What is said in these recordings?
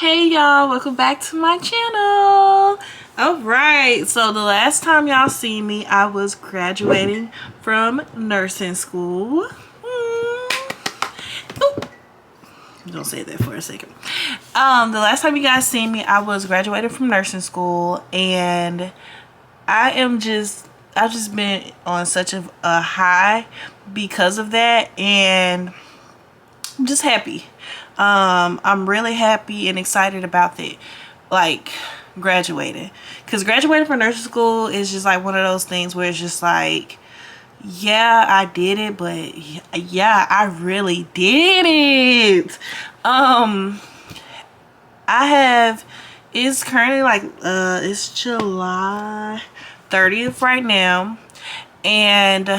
Hey y'all, welcome back to my channel. Alright, so the last time y'all seen me, I was graduating from nursing school. Don't say that for a second. The last time you guys seen me, I was graduating from nursing school, and I've just been on such a high because of that, and I'm just happy. I'm really happy and excited about that, like graduating, because graduating from nursing school is just like one of those things where it's just like, yeah, I did it, but yeah, I really did it. It's currently like it's July 30th right now, and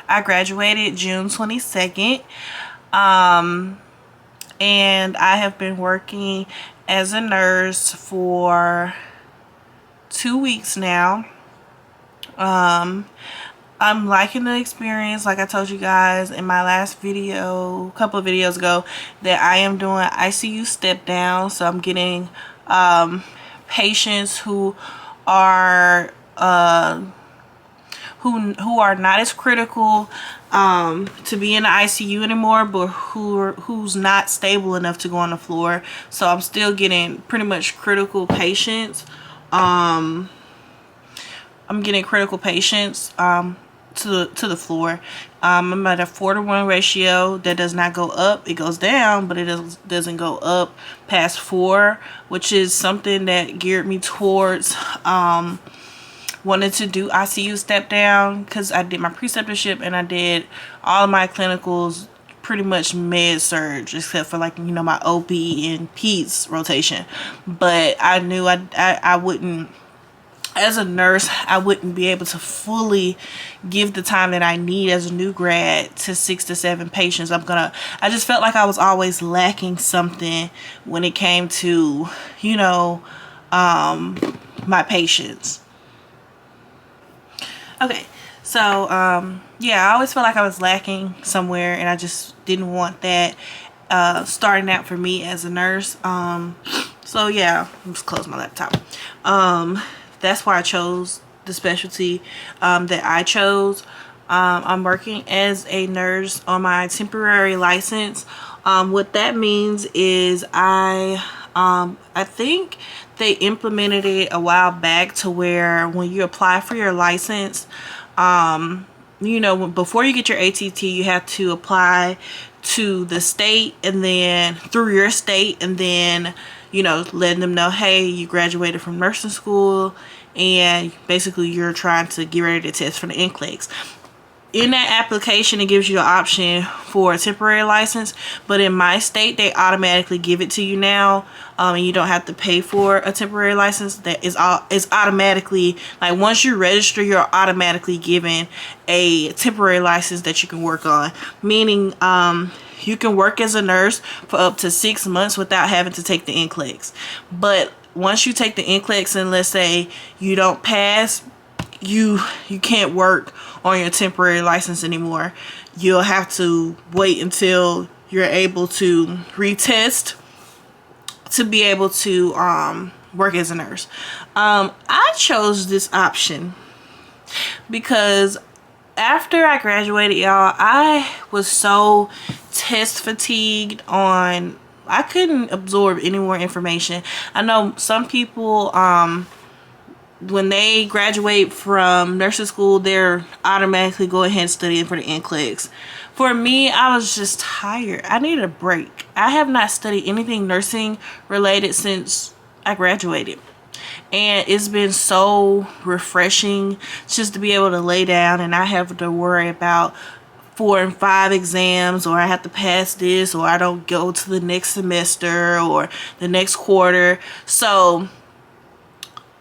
I graduated June 22nd. And I have been working as a nurse for 2 weeks now. I'm liking the experience. Like I told you guys in my last video, a couple of videos ago, that I am doing ICU step down. So I'm getting patients who are who are not as critical to be in the ICU anymore, but who's not stable enough to go on the floor. So I'm still getting pretty much critical patients. I'm getting critical patients to the floor. I'm at a 4-to-1 ratio. That does not go up, it goes down, but it doesn't go up past 4, which is something that geared me towards wanted to do ICU step down, because I did my preceptorship and I did all of my clinicals pretty much med surge, except for, like, you know, my OB and peds rotation. But I knew I wouldn't, as a nurse, I wouldn't be able to fully give the time that I need as a new grad to 6 to 7 patients. I just felt like I was always lacking something when it came to, you know, my patients. Okay, so yeah, I always felt like I was lacking somewhere, and I just didn't want that starting out for me as a nurse. So yeah, let me just close my laptop. That's why I chose the specialty that I chose. I'm working as a nurse on my temporary license. What that means is I think they implemented it a while back to where when you apply for your license, you know, before you get your ATT, you have to apply to the state, and then through your state, and then, you know, letting them know, hey, you graduated from nursing school, and basically you're trying to get ready to test for the NCLEX. In that application, it gives you an option for a temporary license, but in my state, they automatically give it to you now, and you don't have to pay for a temporary license. That is automatically, like, once you register, you're automatically given a temporary license that you can work on, meaning you can work as a nurse for up to 6 months without having to take the NCLEX. But once you take the NCLEX and let's say you don't pass, you can't work on your temporary license anymore. You'll have to wait until you're able to retest to be able to work as a nurse. I chose this option because after I graduated, y'all, I was so test fatigued on, I couldn't absorb any more information. I know some people, when they graduate from nursing school, they're automatically go ahead and studying for the NCLEX. For me, I was just tired. I needed a break. I have not studied anything nursing related since I graduated, and it's been so refreshing just to be able to lay down and not have to worry about 4 and 5 exams, or I have to pass this, or I don't go to the next semester or the next quarter. So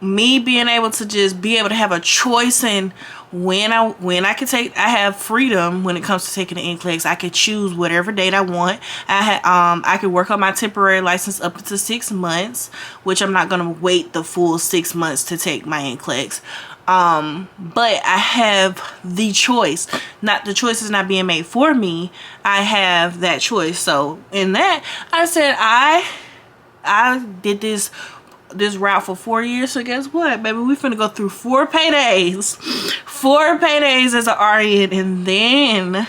me being able to just be able to have a choice in when I can take, I have freedom when it comes to taking the NCLEX. I could choose whatever date I want. I could work on my temporary license up to 6 months, which I'm not gonna wait the full 6 months to take my NCLEX. But I have the choice. Not, the choice is not being made for me. I have that choice. So in that, I said I I did this route for 4 years, so guess what, baby? We finna go through 4 paydays. 4 paydays as an RN, and then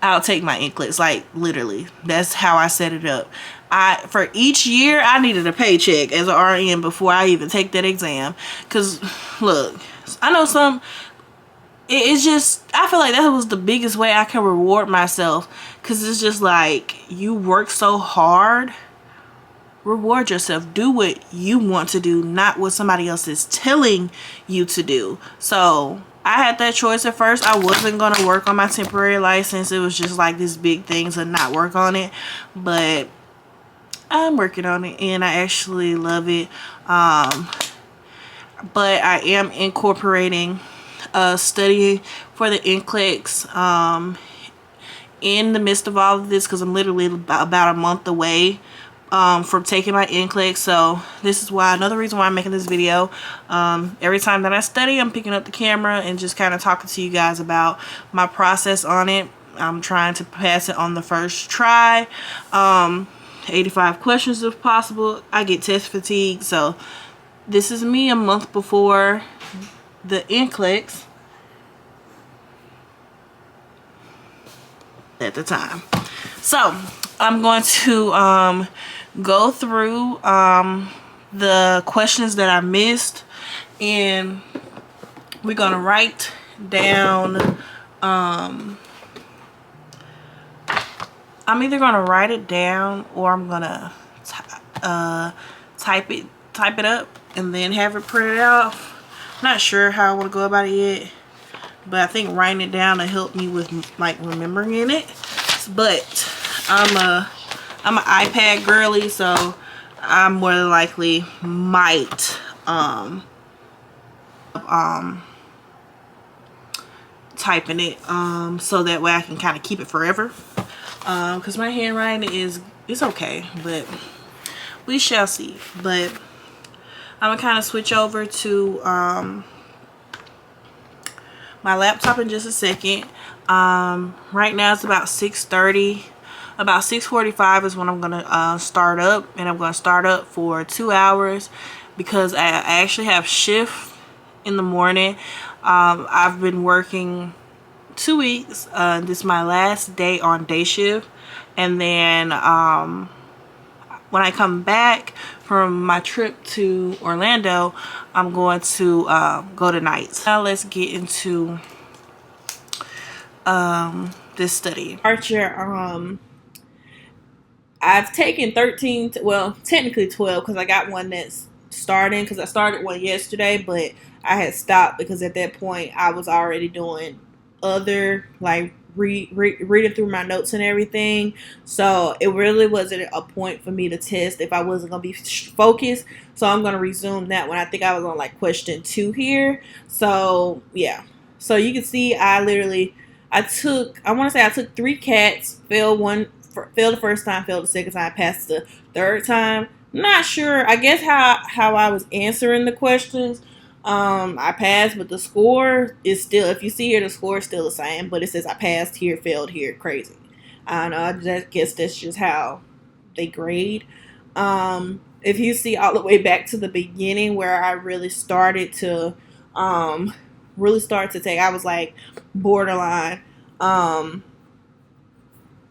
I'll take my NCLEX. Like, literally, that's how I set it up. For each year, I needed a paycheck as an RN before I even take that exam. Because, look, I know it's just, I feel like that was the biggest way I can reward myself. Because it's just like, you work so hard. Reward yourself. Do what you want to do, not what somebody else is telling you to do. So I had that choice at first. I wasn't going to work on my temporary license. It was just like this big thing to not work on it. But I'm working on it, and I actually love it. But I am incorporating studying for the NCLEX in the midst of all of this, because I'm literally about a month away from taking my NCLEX. So this is why, another reason why I'm making this video. Every time that I study, I'm picking up the camera and just kind of talking to you guys about my process on it. I'm trying to pass it on the first try. 85 questions if possible. I get test fatigue, so this is me a month before the NCLEX at the time. So I'm going to go through the questions that I missed, and we're gonna write down I'm either gonna write it down, or I'm gonna type it up and then have it printed out. Not sure how I want to go about it yet, but I think writing it down will help me with like remembering it. But I'm an iPad girly, so I more than likely might typing it so that way I can kind of keep it forever, because my handwriting is okay, but we shall see. But I'm gonna kind of switch over to my laptop in just a second. Right now it's about 6:30. About 6:45 is when I'm gonna start up, and I'm gonna start up for 2 hours because I actually have shift in the morning. I've been working 2 weeks. This is my last day on day shift, and then when I come back from my trip to Orlando, I'm going to go to nights. Now let's get into this study. Archer, I've taken 13, well, technically 12, because I got one that's starting, because I started one yesterday, but I had stopped because at that point I was already doing other, like, reading through my notes and everything. So it really wasn't a point for me to test if I wasn't going to be focused. So I'm going to resume that one. I think I was on, like, question 2 here. So, yeah. So you can see I want to say I took 3 cats, failed the first time, failed the second time, passed the third time. Not sure. I guess how I was answering the questions, I passed, but the score is still, if you see here, the score is still the same, but it says I passed here, failed here. Crazy. I don't know. I guess that's just how they grade. If you see all the way back to the beginning where I really started to take, I was like borderline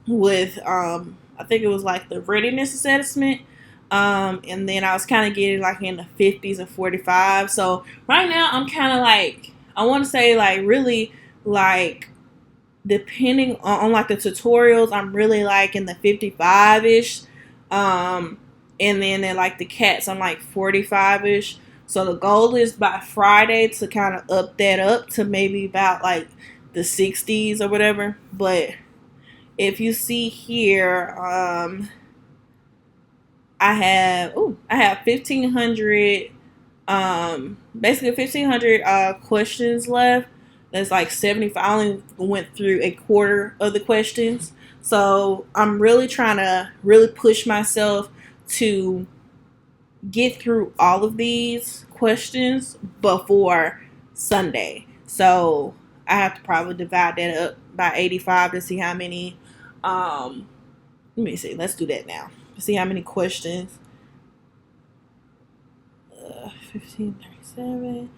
with I think it was like the readiness assessment, and then I was kind of getting like in the 50s and 45. So right now I'm kind of like, I want to say like really like, depending on like the tutorials, I'm really like in the 55-ish, and then in like the cats I'm like 45-ish. So the goal is by Friday to kind of up that up to maybe about like the 60s or whatever. But if you see here, I have 1,500, basically 1,500 questions left. That's like 75. I only went through a quarter of the questions, so I'm really trying to really push myself to get through all of these questions before Sunday. So I have to probably divide that up by 85 to see how many. Let me see. Let's do that now. See how many questions 1537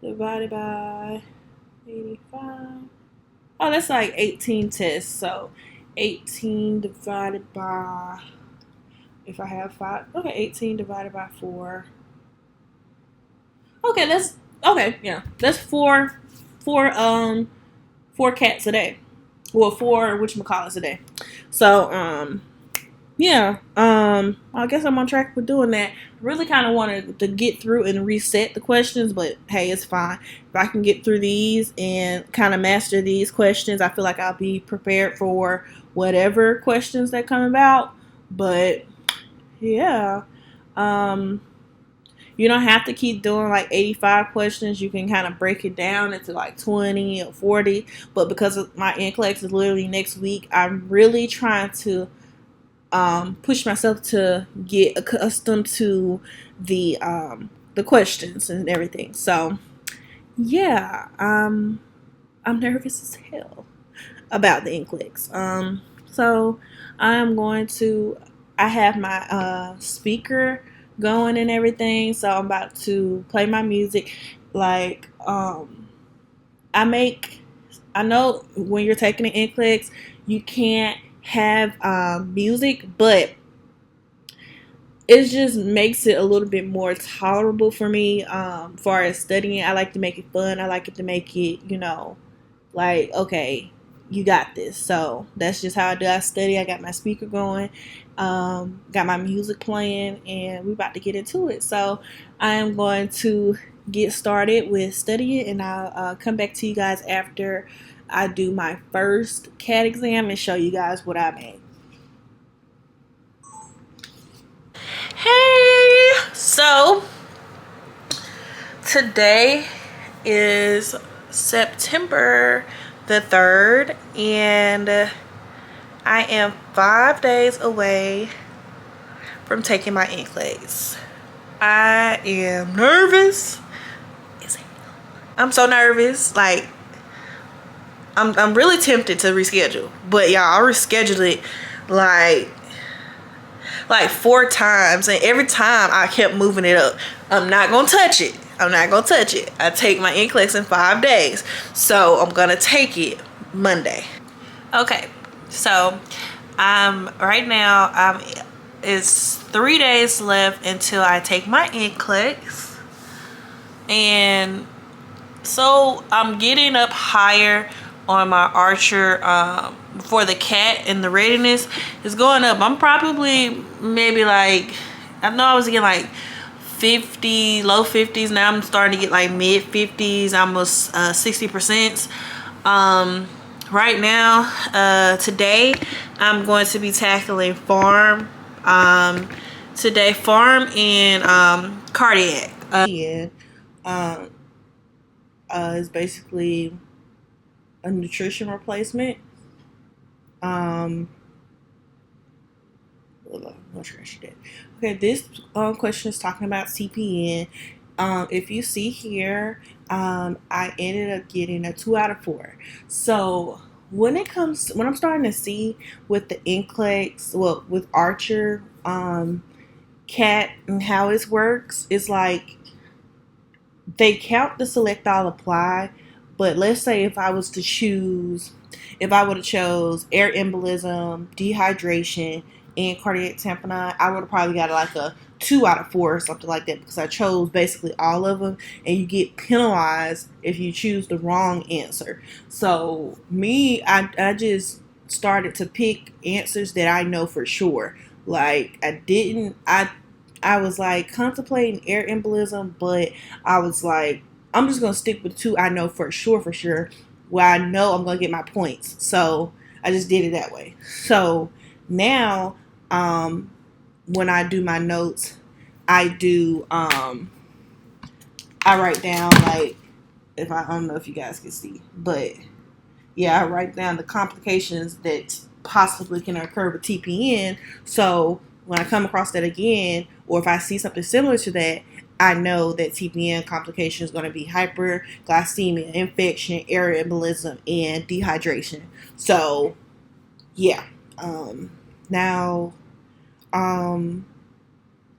divided by 85. Oh, that's like 18 tests. So 18 divided by, if I have 5, okay, 18 divided by 4. Okay, yeah. That's four, 4 cats a day. Well, 4 whatchamacallits a day. So, yeah, I guess I'm on track with doing that. I really kind of wanted to get through and reset the questions, but hey, it's fine. If I can get through these and kind of master these questions, I feel like I'll be prepared for whatever questions that come about. But yeah, you don't have to keep doing like 85 questions. You can kind of break it down into like 20 or 40. But because of my NCLEX is literally next week, I'm really trying to push myself to get accustomed to the questions and everything. So yeah, I'm nervous as hell about the NCLEX. So I'm going to. I have my speaker going and everything, so I'm about to play my music. Like I make. I know when you're taking an NCLEX, you can't have music, but it just makes it a little bit more tolerable for me. Far as studying, I like to make it fun. I like it to make it, like, okay, you got this. So that's just how I do. I study. I got my speaker going, got my music playing, and we're about to get into it. So I am going to get started with studying, and I'll come back to you guys after I do my first CAT exam and show you guys what I made. Hey, so today is September the 3rd, and I am 5 days away from taking my NCLEX. I am nervous. I'm so nervous. Like, I'm really tempted to reschedule, but y'all, I rescheduled it like 4 times, and every time I kept moving it up. I'm not gonna touch it. I take my NCLEX in 5 days, so I'm gonna take it Monday. Okay, so right now it's 3 days left until I take my NCLEX, and so I'm getting up higher on my Archer for the CAT, and the readiness is going up. I'm probably maybe like, I know I was getting like 50, low 50s. Now I'm starting to get like mid 50s, almost 60%. Right now, today I'm going to be tackling farm. Today, farm and cardiac. Is basically a nutrition replacement. Okay, this question is talking about CPN. If you see here, I ended up getting a 2 out of 4. So when I'm starting to see with the NCLEX, well, with Archer, CAT, and how it works, it's like they count the select all apply, but let's say if I would have chose air embolism, dehydration, and cardiac tamponade, I would have probably got like a 2 out of 4 or something like that, because I chose basically all of them, and you get penalized if you choose the wrong answer. So me, I just started to pick answers that I know for sure. Like I was like contemplating air embolism, but I was like, I'm just gonna stick with 2 I know for sure, where I know I'm gonna get my points. So I just did it that way. So now, when I do my notes, I write down, like, I don't know if you guys can see, but yeah, I write down the complications that possibly can occur with TPN. So when I come across that again, or if I see something similar to that, I know that TPN complication is going to be hyperglycemia, infection, air embolism, and dehydration. So yeah, now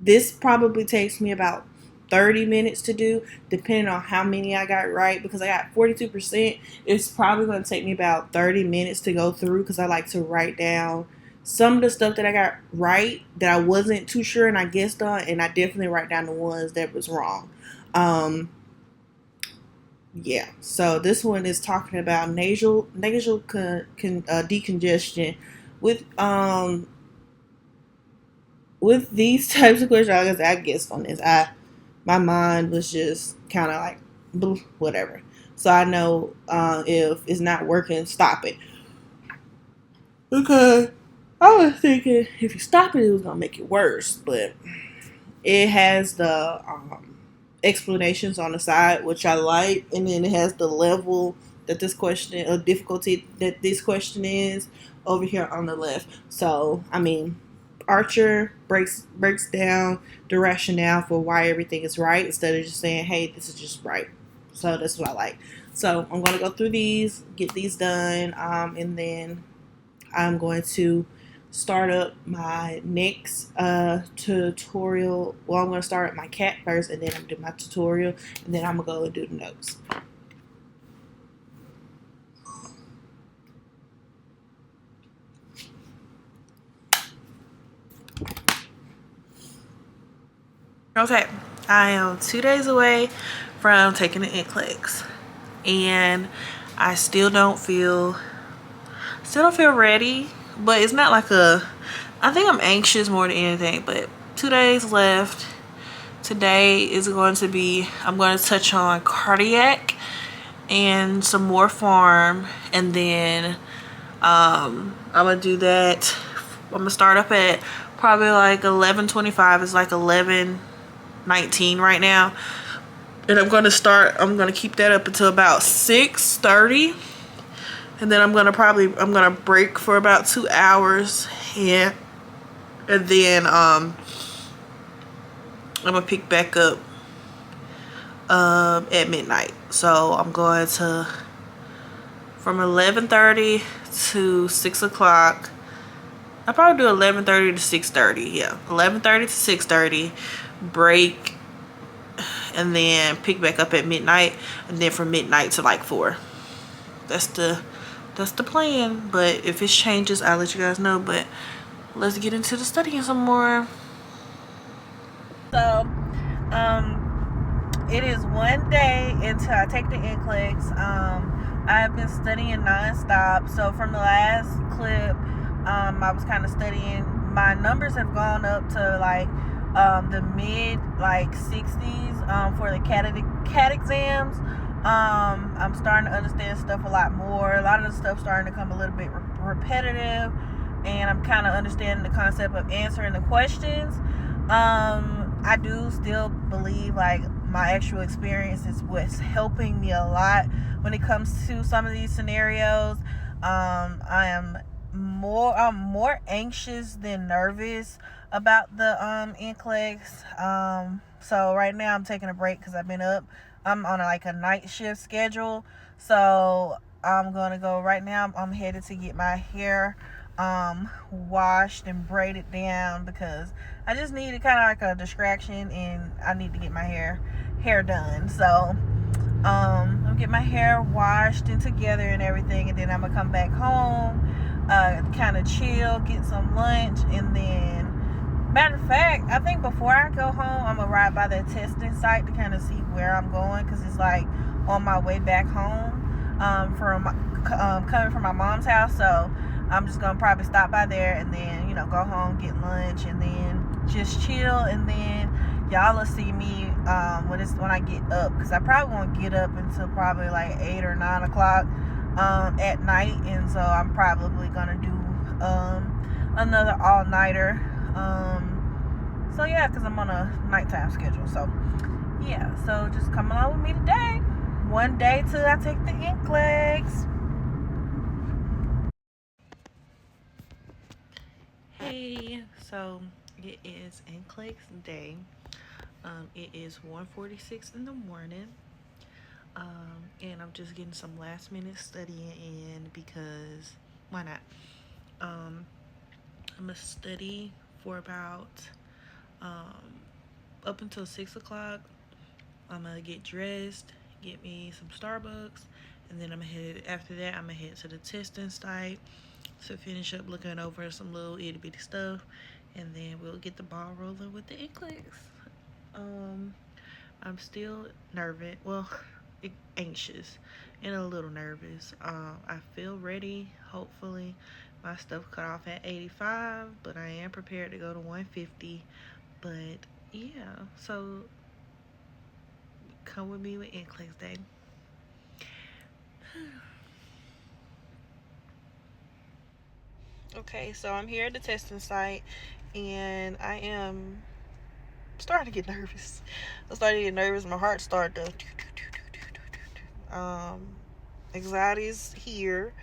this probably takes me about 30 minutes to do, depending on how many I got right. Because I got 42%, it's probably going to take me about 30 minutes to go through, because I like to write down some of the stuff that I got right that I wasn't too sure and I guessed on, and I definitely write down the ones that was wrong. Yeah, so this one is talking about nasal decongestion. With these types of questions, I guessed on this. My mind was just kind of like whatever. So I know if it's not working, stop it. Okay, I was thinking if you stop it, it was gonna make it worse, but it has the explanations on the side, which I like, and then it has the level that this question or difficulty that this question is over here on the left. So I mean, Archer breaks down the rationale for why everything is right instead of just saying, "Hey, this is just right." So that's what I like. So I'm gonna go through these, get these done, and then I'm going to start up my next tutorial. Well, I'm going to start at my cat first, and then I'm going to do my tutorial, and then I'm going to go and do the notes. Okay, I am 2 days away from taking the NCLEX, and I still don't feel ready, but it's not like I think I'm anxious more than anything. But 2 days left. Today is going to be, I'm going to touch on cardiac and some more farm, and then I'm gonna do that. I'm gonna start up at probably like 11:25. It's like 11:19 right now, and I'm gonna keep that up until about 6:30, and then I'm gonna break for about 2 hours, yeah, and then I'm gonna pick back up at midnight. So I'm going to from 11:30 to 6 o'clock. I probably do 11:30 to 6:30. Yeah, 11:30 to 6:30, break, and then pick back up at midnight, and then from midnight to like 4. That's the plan. But if it changes, I'll let you guys know. But let's get into the studying some more. So, it is 1 day until I take the NCLEX. I have been studying nonstop. So from the last clip, I was kind of studying. My numbers have gone up to like the mid like 60s for the CAT exams. I'm starting to understand stuff a lot more. A lot of the stuff starting to come a little bit repetitive, and I'm kind of understanding the concept of answering the questions. I do still believe like my actual experience is what's helping me a lot when it comes to some of these scenarios. I'm more anxious than nervous about the NCLEX. So right now I'm taking a break because I've been up. I'm on like a night shift schedule, so I'm gonna go right now. I'm headed to get my hair washed and braided down because I just needed kind of like a distraction, and I need to get my hair done. So I'll get my hair washed and together and everything, and then I'm gonna come back home, kind of chill, get some lunch, and then matter of fact, I think before I go home, I'm gonna ride by the testing site to kind of see where I'm going, because it's like on my way back home from coming from my mom's house. So I'm just gonna probably stop by there and then go home, get lunch, and then just chill, and then y'all will see me when I get up, because I probably won't get up until probably like 8 or 9 o'clock at night, and so I'm probably gonna do another all-nighter. So yeah, because I'm on a nighttime schedule. So yeah, so just come along with me today. 1 day till I take the NCLEX. Hey, so it is NCLEX day. It is 1:46 in the morning. And I'm just getting some last minute studying in because why not? I'm gonna study for about up until 6 o'clock, I'm gonna get dressed, get me some Starbucks, and then after that I'm gonna head to the testing site to finish up looking over some little itty bitty stuff, and then we'll get the ball rolling with the NCLEX. I'm still nervous, well, anxious and a little nervous. I feel ready. Hopefully my stuff cut off at 85, but I am prepared to go to 150. But yeah, so come with me with NCLEX Day. Okay, so I'm here at the testing site, and I am starting to get nervous. I'm starting to get nervous. My heart started to. Anxiety's here.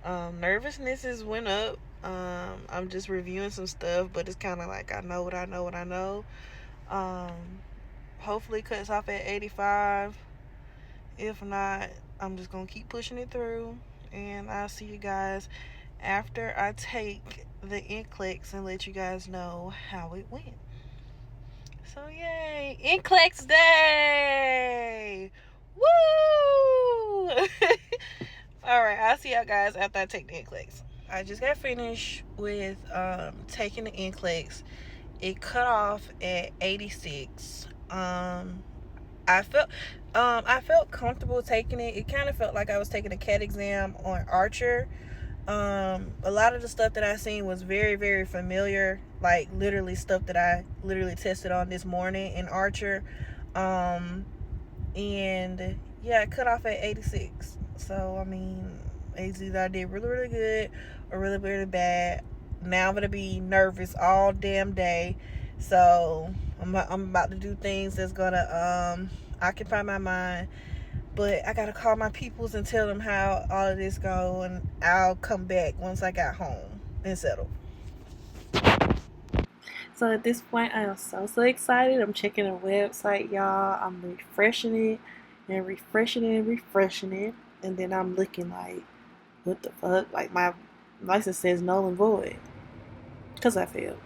Nervousness has went up. I'm just reviewing some stuff, but it's kind of like I know what I know. Hopefully it cuts off at 85. If not, I'm just gonna keep pushing it through, and I'll see you guys after I take the NCLEX and let you guys know how it went. So yay, NCLEX Day! Woo! Alright, I'll see y'all guys after I take the NCLEX. I just got finished with taking the NCLEX. It cut off at 86. I felt comfortable taking it. It kind of felt like I was taking a CAT exam on Archer. A lot of the stuff that I seen was very, very familiar, like literally stuff that I literally tested on this morning in Archer. And yeah, it cut off at 86. So I mean, either I did really, really good or really, really bad. Now I'm gonna be nervous all damn day. So I'm about to do things that's gonna occupy my mind. But I gotta call my peoples and tell them how all of this go, and I'll come back once I got home and settled. So at this point, I am so excited. I'm checking the website, y'all. I'm refreshing it and refreshing it and refreshing it, and then I'm looking like, what the fuck? Like my license says null and void because I failed.